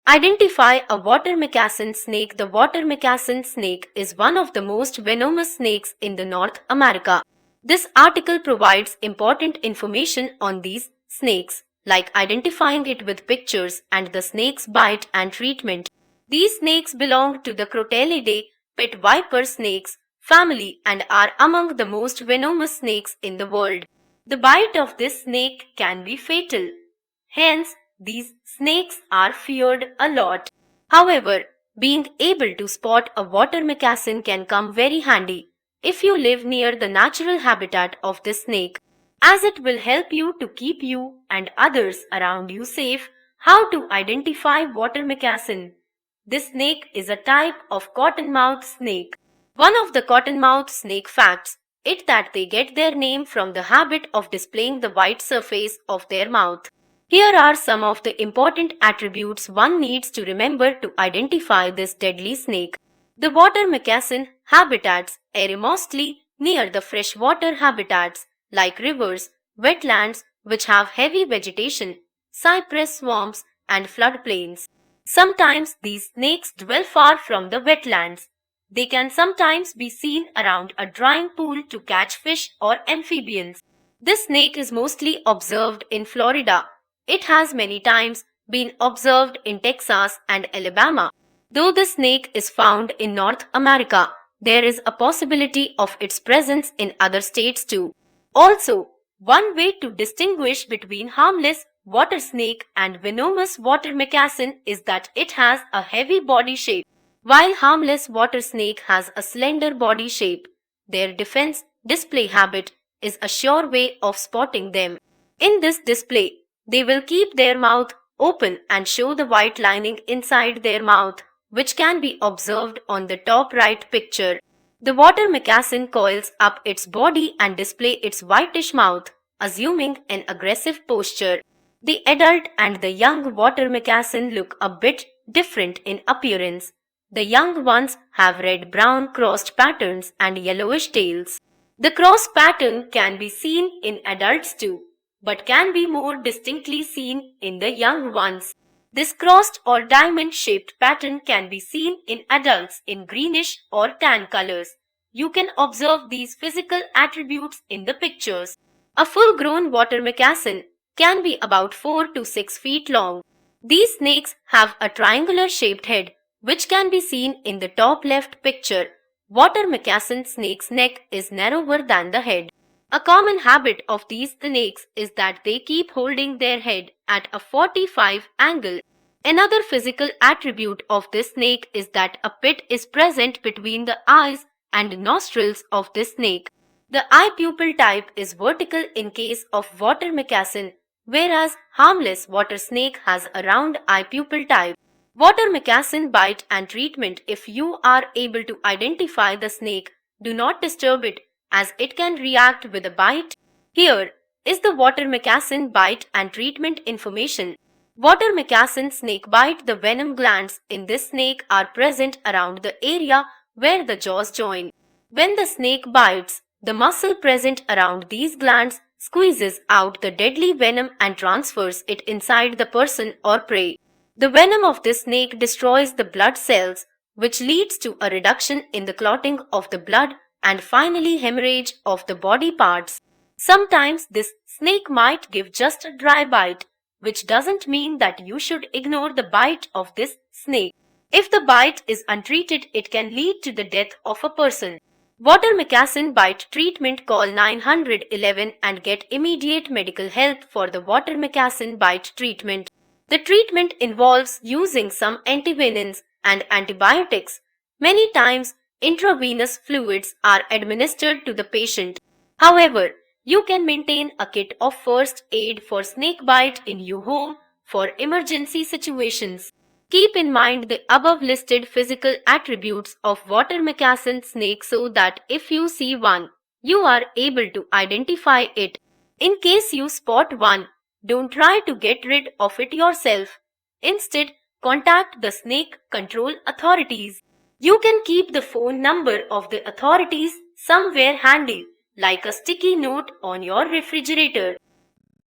Identify a water moccasin snake. The water moccasin snake is one of the most venomous snakes in the North America. This article provides important information on these snakes, like identifying it with pictures and the snake's bite and treatment. These snakes belong to the Crotalidae pit viper snakes family and are among the most venomous snakes in the world. The bite of this snake can be fatal. Hence, these snakes are feared a lot. However, being able to spot a water moccasin can come very handy if you live near the natural habitat of this snake, as it will help you to keep you and others around you safe. How to identify water moccasin? This snake is a type of cottonmouth snake. One of the cottonmouth snake facts is that they get their name from the habit of displaying the white surface of their mouth. Here are some of the important attributes one needs to remember to identify this deadly snake. The water moccasin habitats are mostly near the freshwater habitats like rivers, wetlands which have heavy vegetation, cypress swamps, and floodplains. Sometimes these snakes dwell far from the wetlands. They can sometimes be seen around a drying pool to catch fish or amphibians. This snake is mostly observed in Florida. It has many times been observed in Texas and Alabama. Though the snake is found in North America, there is a possibility of its presence in other states too. Also, one way to distinguish between harmless water snake and venomous water moccasin is that it has a heavy body shape. While harmless water snake has a slender body shape, their defense display habit is a sure way of spotting them. In this display, they will keep their mouth open and show the white lining inside their mouth, which can be observed on the top right picture. The water moccasin coils up its body and display its whitish mouth, assuming an aggressive posture. The adult and the young water moccasin look a bit different in appearance. The young ones have red-brown crossed patterns and yellowish tails. The cross pattern can be seen in adults too, but can be more distinctly seen in the young ones. This crossed or diamond-shaped pattern can be seen in adults in greenish or tan colors. You can observe these physical attributes in the pictures. A full-grown water moccasin can be about 4 to 6 feet long. These snakes have a triangular-shaped head, which can be seen in the top left picture. Water moccasin snake's neck is narrower than the head. A common habit of these snakes is that they keep holding their head at a 45 angle. Another physical attribute of this snake is that a pit is present between the eyes and nostrils of this snake. The eye pupil type is vertical in case of water moccasin, whereas harmless water snake has a round eye pupil type. Water moccasin bite and treatment. If you are able to identify the snake, do not disturb it, as it can react with a bite. Here is the water moccasin bite and treatment information. Water moccasin snake bite. The venom glands in this snake are present around the area where the jaws join. When the snake bites, the muscle present around these glands squeezes out the deadly venom and transfers it inside the person or prey. The venom of this snake destroys the blood cells, which leads to a reduction in the clotting of the blood and finally hemorrhage of the body parts. Sometimes this snake might give just a dry bite, which doesn't mean that you should ignore the bite of this snake. If the bite is untreated, it can lead to the death of a person. Water moccasin bite treatment. Call 911 and get immediate medical help for the water moccasin bite treatment. The treatment involves using some antivenins and antibiotics. Many times, intravenous fluids are administered to the patient. However, you can maintain a kit of first aid for snake bite in your home for emergency situations. Keep in mind the above listed physical attributes of water moccasin snake so that if you see one, you are able to identify it. In case you spot one, don't try to get rid of it yourself. Instead, contact the snake control authorities. You can keep the phone number of the authorities somewhere handy, like a sticky note on your refrigerator.